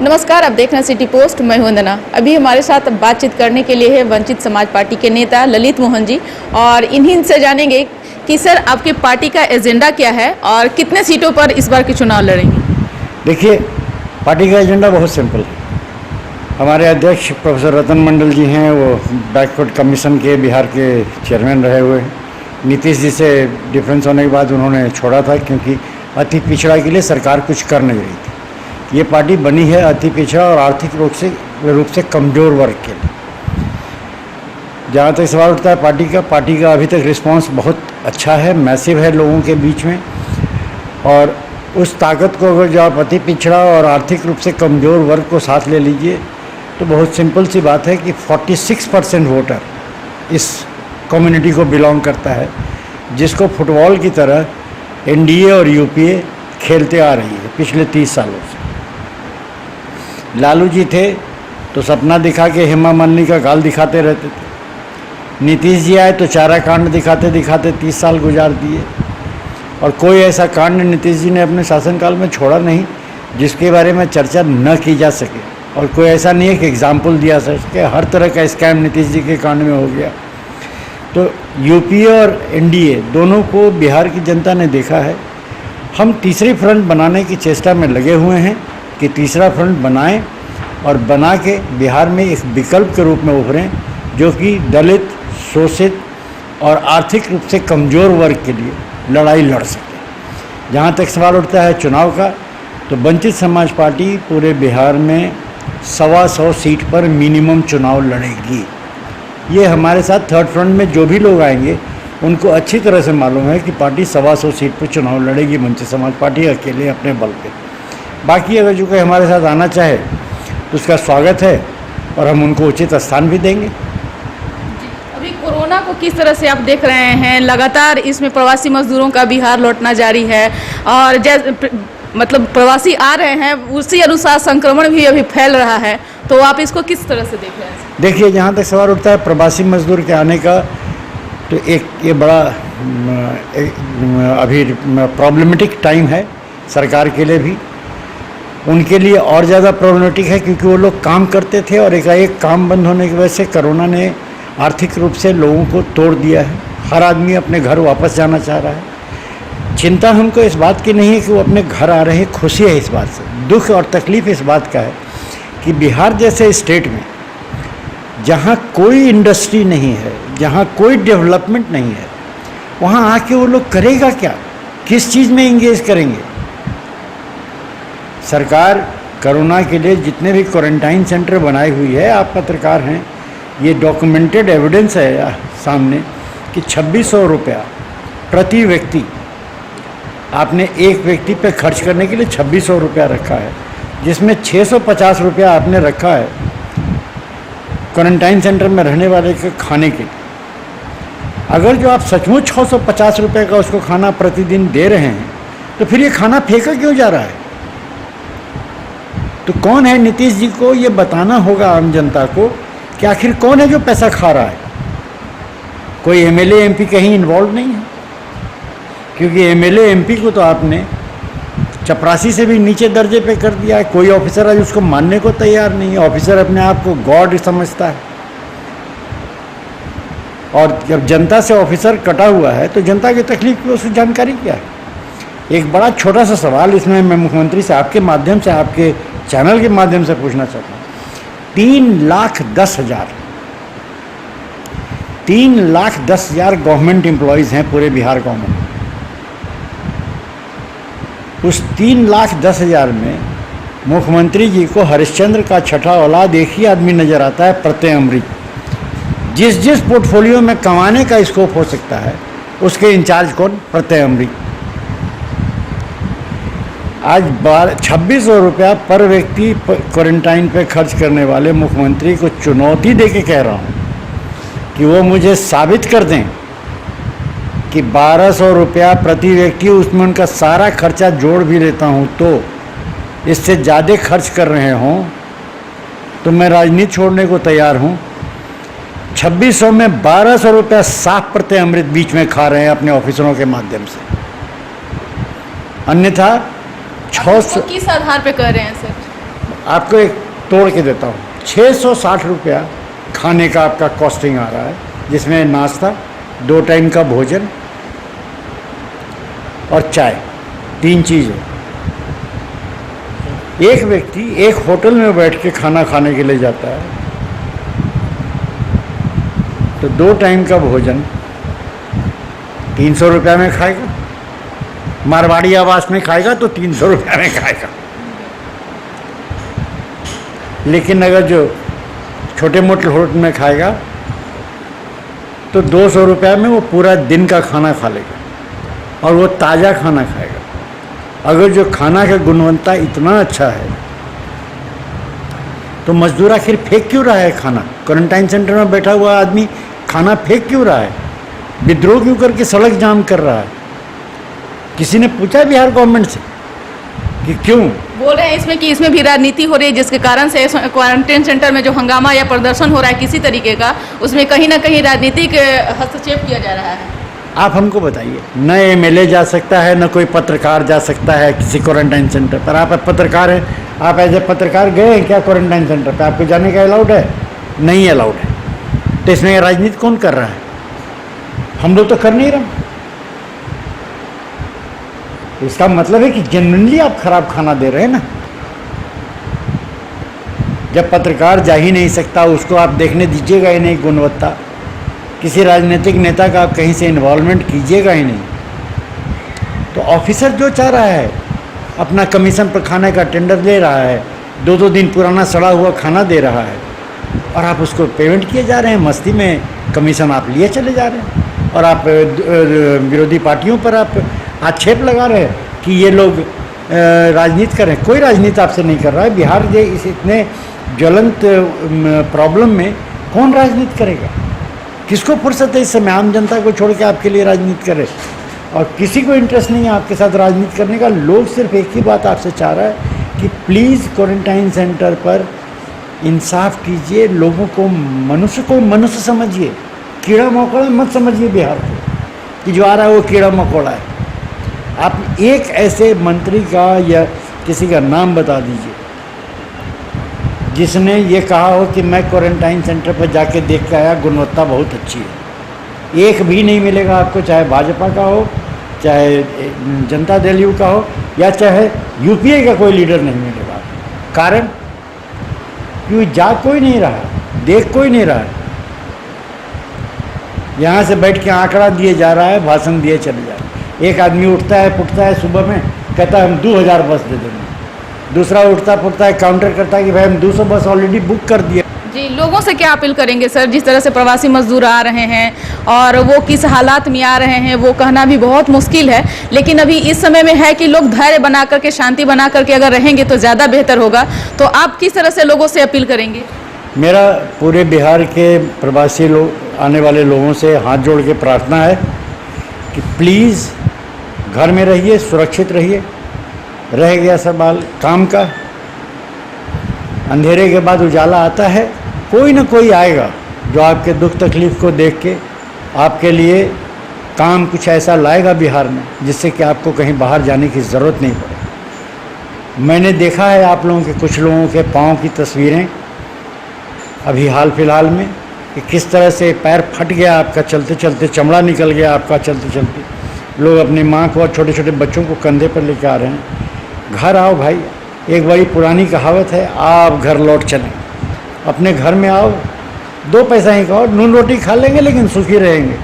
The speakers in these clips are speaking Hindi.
नमस्कार, आप देख रहे हैं सिटी पोस्ट। मैं हूं वंदना। अभी हमारे साथ बातचीत करने के लिए है वंचित समाज पार्टी के नेता ललित मोहन जी, और इन्हीं से जानेंगे कि सर आपकी पार्टी का एजेंडा क्या है और कितने सीटों पर इस बार के चुनाव लड़ेंगे। देखिए, पार्टी का एजेंडा बहुत सिंपल है। हमारे अध्यक्ष प्रोफेसर रतन मंडल जी हैं, वो बैकवर्ड कमीशन के बिहार के चेयरमैन रहे हुए हैं। नीतीश जी से डिफरेंस होने के बाद उन्होंने छोड़ा था, क्योंकि अति पिछड़ा के लिए सरकार कुछ कर नहीं रही थी। ये पार्टी बनी है अति पिछड़ा और आर्थिक रूप से कमज़ोर वर्ग के लिए। जहाँ तक सवाल उठता है पार्टी का अभी तक रिस्पांस बहुत अच्छा है, मैसिव है लोगों के बीच में। और उस ताकत को अगर जो आप अति पिछड़ा और आर्थिक रूप से कमज़ोर वर्ग को साथ ले लीजिए, तो बहुत सिंपल सी बात है कि 46% वोटर इस कम्युनिटी को बिलोंग करता है, जिसको फुटबॉल की तरह एनडीए और यूपीए खेलते आ रही है पिछले 30 सालों से। लालू जी थे तो सपना दिखा के हेमा मालिनी का गाल दिखाते रहते थे। नीतीश जी आए तो चारा कांड दिखाते दिखाते 30 साल गुजार दिए, और कोई ऐसा कांड नीतीश जी ने अपने शासनकाल में छोड़ा नहीं जिसके बारे में चर्चा न की जा सके। और कोई ऐसा नहीं है कि एग्जाम्पल दिया सके, हर तरह का स्कैम नीतीश जी के कांड में हो गया। तो यूपीए और एनडीए दोनों को बिहार की जनता ने देखा है। हम तीसरी फ्रंट बनाने की चेष्टा में लगे हुए हैं कि तीसरा फ्रंट बनाएं और बना के बिहार में एक विकल्प के रूप में उभरें, जो कि दलित, शोषित और आर्थिक रूप से कमज़ोर वर्ग के लिए लड़ाई लड़ सके। जहाँ तक सवाल उठता है चुनाव का, तो वंचित समाज पार्टी पूरे बिहार में 125 सीट पर मिनिमम चुनाव लड़ेगी। ये हमारे साथ थर्ड फ्रंट में जो भी लोग आएंगे उनको अच्छी तरह से मालूम है कि पार्टी 125 सीट पर चुनाव लड़ेगी, वंचित समाज पार्टी अकेले अपने बल पे। बाकी अगर जो कोई हमारे साथ आना चाहे तो उसका स्वागत है, और हम उनको उचित स्थान भी देंगे। अभी कोरोना को किस तरह से आप देख रहे हैं? लगातार इसमें प्रवासी मजदूरों का बिहार लौटना जारी है, और मतलब प्रवासी आ रहे हैं, उसी अनुसार संक्रमण भी अभी फैल रहा है, तो आप इसको किस तरह से देख रहे हैं? देखिए, जहाँ तक सवाल उठता है प्रवासी मजदूर के आने का, तो ये बड़ा अभी प्रॉब्लमेटिक टाइम है सरकार के लिए भी। उनके लिए और ज़्यादा प्रॉब्लमेटिक है, क्योंकि वो लोग काम करते थे और एकाएक काम बंद होने की वजह से कोरोना ने आर्थिक रूप से लोगों को तोड़ दिया है। हर आदमी अपने घर वापस जाना चाह रहा है। चिंता हमको इस बात की नहीं है कि वो अपने घर आ रहे हैं, खुशी है इस बात से। दुख और तकलीफ़ इस बात का है कि बिहार जैसे स्टेट में, जहाँ कोई इंडस्ट्री नहीं है, जहाँ कोई डेवलपमेंट नहीं है, वहाँ आके वो लोग करेगा क्या, किस चीज़ में इंगेज करेंगे? सरकार कोरोना के लिए जितने भी क्वारंटाइन सेंटर बनाई हुई है, आप पत्रकार हैं, ये डॉक्यूमेंटेड एविडेंस है सामने कि 2600 रुपया प्रति व्यक्ति आपने एक व्यक्ति पे खर्च करने के लिए 2600 रुपया रखा है, जिसमें 650 रुपया आपने रखा है क्वारंटाइन सेंटर में रहने वाले के खाने के लिए। अगर जो आप सचमुच 650 रुपये का उसको खाना प्रतिदिन दे रहे हैं, तो फिर ये खाना फेंका क्यों जा रहा है? तो कौन है? नीतीश जी को ये बताना होगा आम जनता को कि आखिर कौन है जो पैसा खा रहा है। कोई एमएलए एमपी कहीं इन्वॉल्व नहीं है, क्योंकि एमएलए एमपी को तो आपने चपरासी से भी नीचे दर्जे पे कर दिया है। कोई ऑफिसर आज उसको मानने को तैयार नहीं है। ऑफिसर अपने आप को गॉड समझता है, और जब जनता से ऑफिसर कटा हुआ है तो जनता की तकलीफ की उसकी जानकारी क्या है? एक बड़ा छोटा सा सवाल इसमें मैं मुख्यमंत्री से आपके माध्यम से, आपके चैनल के माध्यम से पूछना चाहता हूँ। 3,10,000 गवर्नमेंट एम्प्लॉयज़ हैं पूरे बिहार गवर्नमेंट। उस 3,10,000 में मुख्यमंत्री जी को हरिश्चंद्र का छठा औलाद एक ही आदमी नजर आता है, प्रत्यय अमृत। जिस पोर्टफोलियो में कमाने का स्कोप हो सकता है, उसके इंचार्ज कौन? प्रत्यय अमृत। आज 2600 रुपया पर व्यक्ति क्वारंटाइन पे खर्च करने वाले मुख्यमंत्री को चुनौती दे के कह रहा हूँ कि वो मुझे साबित कर दें कि 1200 रुपया प्रति व्यक्ति, उसमें उनका सारा खर्चा जोड़ भी लेता हूँ तो इससे ज़्यादा खर्च कर रहे हों, तो मैं राजनीति छोड़ने को तैयार हूँ। 2600 में 1200 रुपया साफ प्रत्यय अमृत बीच में खा रहे हैं अपने ऑफिसरों के माध्यम से। अन्यथा 600 किस आधार पे कर रहे हैं सर? आपको एक तोड़ के देता हूँ, 660 रुपया खाने का आपका कॉस्टिंग आ रहा है, जिसमें नाश्ता, 2 टाइम का भोजन और चाय, 3 चीज़ है। एक व्यक्ति एक होटल में बैठ के खाना खाने के लिए जाता है तो 2 टाइम का भोजन 300 रुपया में खाएगा, मारवाड़ी आवास में खाएगा तो 300 रुपया में खाएगा। लेकिन अगर जो छोटे मोटे होटल में खाएगा तो 200 रुपया में वो पूरा दिन का खाना खा लेगा और वो ताज़ा खाना खाएगा। अगर जो खाना का गुणवत्ता इतना अच्छा है तो मजदूर आखिर फेंक क्यों रहा है खाना? क्वारंटाइन सेंटर में बैठा हुआ आदमी खाना फेंक क्यों रहा है? विद्रोह क्यों करके सड़क जाम कर रहा है? किसी ने पूछा बिहार गवर्नमेंट से कि क्यों? बोल रहे हैं इसमें कि इसमें भी राजनीति हो रही है, जिसके कारण से क्वारंटाइन सेंटर में जो हंगामा या प्रदर्शन हो रहा है किसी तरीके का, उसमें कहीं ना कहीं राजनीतिक हस्तक्षेप किया जा रहा है। आप हमको बताइए, न एमएलए जा सकता है, न कोई पत्रकार जा सकता है किसी क्वारंटाइन सेंटर पर। आप पत्रकार हैं, आप एज ए पत्रकार गए हैं क्या क्वारंटाइन सेंटर पर? आपको जाने का अलाउड है? नहीं अलाउड है। तो इसमें राजनीति कौन कर रहा है? हम लोग तो कर नहीं रहे। इसका मतलब है कि जेन्युइनली आप खराब खाना दे रहे हैं ना। जब पत्रकार जा ही नहीं सकता, उसको आप देखने दीजिएगा ही नहीं गुणवत्ता। किसी राजनीतिक नेता का आप कहीं से इन्वॉल्वमेंट कीजिएगा ही नहीं। तो ऑफिसर जो चाह रहा है, अपना कमीशन पर खाने का टेंडर ले रहा है, 2-2 दिन पुराना सड़ा हुआ खाना दे रहा है और आप उसको पेमेंट किए जा रहे हैं, मस्ती में कमीशन आप लिए चले जा रहे हैं और आप विरोधी पार्टियों पर आप आक्षेप लगा रहे हैं कि ये लोग राजनीति कर रहे हैं। कोई राजनीति आपसे नहीं कर रहा है। बिहार के इस इतने ज्वलंत प्रॉब्लम में कौन राजनीति करेगा? किसको फुर्सत है इस समय आम जनता को छोड़ के आपके लिए राजनीति करे? और किसी को इंटरेस्ट नहीं है आपके साथ राजनीति करने का। लोग सिर्फ एक ही बात आपसे चाह रहा है कि प्लीज़ क्वारंटाइन सेंटर पर इंसाफ कीजिए, लोगों को मनुष्य समझिए, कीड़ा मकोड़ा मत समझिए बिहार को कि जो आ रहा है वो कीड़ा मकोड़ा है। आप एक ऐसे मंत्री का या किसी का नाम बता दीजिए जिसने ये कहा हो कि मैं क्वारंटाइन सेंटर पर जाके देख के आया, गुणवत्ता बहुत अच्छी है। एक भी नहीं मिलेगा आपको, चाहे भाजपा का हो, चाहे जनता दल यू का हो, या चाहे यूपीए का कोई लीडर नहीं मिलेगा। कारण क्यों? जा कोई नहीं रहा, देख कोई नहीं रहा है। यहाँ से बैठ के आंकड़ा दिए जा रहा है, भाषण दिए चले जा रहे हैं। एक आदमी उठता है पुटता है सुबह में, कहता है हम 2000 बस दे देंगे। दूसरा उठता पुटता है, काउंटर करता है कि भाई हम 200 बस ऑलरेडी बुक कर दिए। जी, लोगों से क्या अपील करेंगे सर? जिस तरह से प्रवासी मजदूर आ रहे हैं और वो किस हालात में आ रहे हैं वो कहना भी बहुत मुश्किल है, लेकिन अभी इस समय में है कि लोग धैर्य बना करके, शांति बना करके अगर रहेंगे तो ज़्यादा बेहतर होगा। तो आप किस तरह से लोगों से अपील करेंगे? मेरा पूरे बिहार के प्रवासी लोग आने वाले लोगों से हाथ जोड़ के प्रार्थना है कि प्लीज़ घर में रहिए, सुरक्षित रहिए। रह गया सवाल काम का, अंधेरे के बाद उजाला आता है। कोई ना कोई आएगा जो आपके दुख तकलीफ़ को देख के आपके लिए काम कुछ ऐसा लाएगा बिहार में जिससे कि आपको कहीं बाहर जाने की ज़रूरत नहीं पड़े। मैंने देखा है आप लोगों के, कुछ लोगों के पाँव की तस्वीरें अभी हाल फिलहाल में कि किस तरह से पैर फट गया आपका चलते चलते, चमड़ा निकल गया आपका चलते चलते। लोग अपनी माँ को और छोटे छोटे बच्चों को कंधे पर लेकर आ रहे हैं। घर आओ भाई, एक बड़ी पुरानी कहावत है, आप घर लौट चलें। अपने घर में आओ, 2 पैसा ही खाओ, नून रोटी खा लेंगे लेकिन सुखी रहेंगे।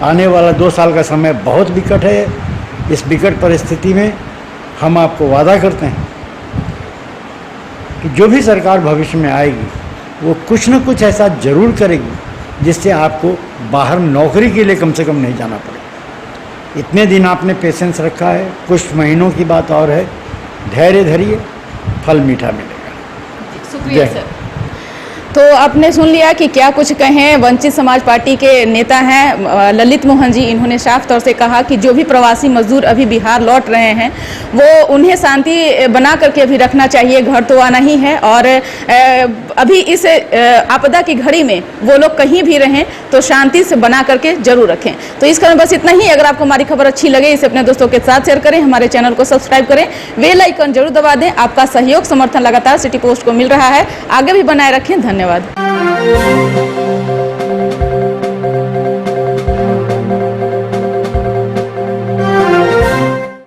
आने वाला 2 साल का समय बहुत विकट है। इस विकट परिस्थिति में हम आपको वादा करते हैं कि जो भी सरकार भविष्य में आएगी वो कुछ न कुछ ऐसा ज़रूर करेगी जिससे आपको बाहर नौकरी के लिए कम से कम नहीं जाना पड़े। इतने दिन आपने पेशेंस रखा है, कुछ महीनों की बात और है। धैर्य धरिए, फल मीठा मिलेगा। शुक्रिया सर। तो आपने सुन लिया कि क्या कुछ कहें वंचित समाज पार्टी के नेता हैं ललित मोहन जी। इन्होंने साफ तौर से कहा कि जो भी प्रवासी मजदूर अभी बिहार लौट रहे हैं वो उन्हें शांति बना करके अभी रखना चाहिए, घर तो आना ही है। और अभी इस आपदा की घड़ी में वो लोग कहीं भी रहें तो शांति से बना करके जरूर रखें। तो इस कारण बस इतना ही। अगर आपको हमारी खबर अच्छी लगे इसे अपने दोस्तों के साथ शेयर करें, हमारे चैनल को सब्सक्राइब करें, बेल आइकन जरूर दबा दें। आपका सहयोग समर्थन लगातार सिटी पोस्ट को मिल रहा है, आगे भी बनाए रखें। धन्यवाद।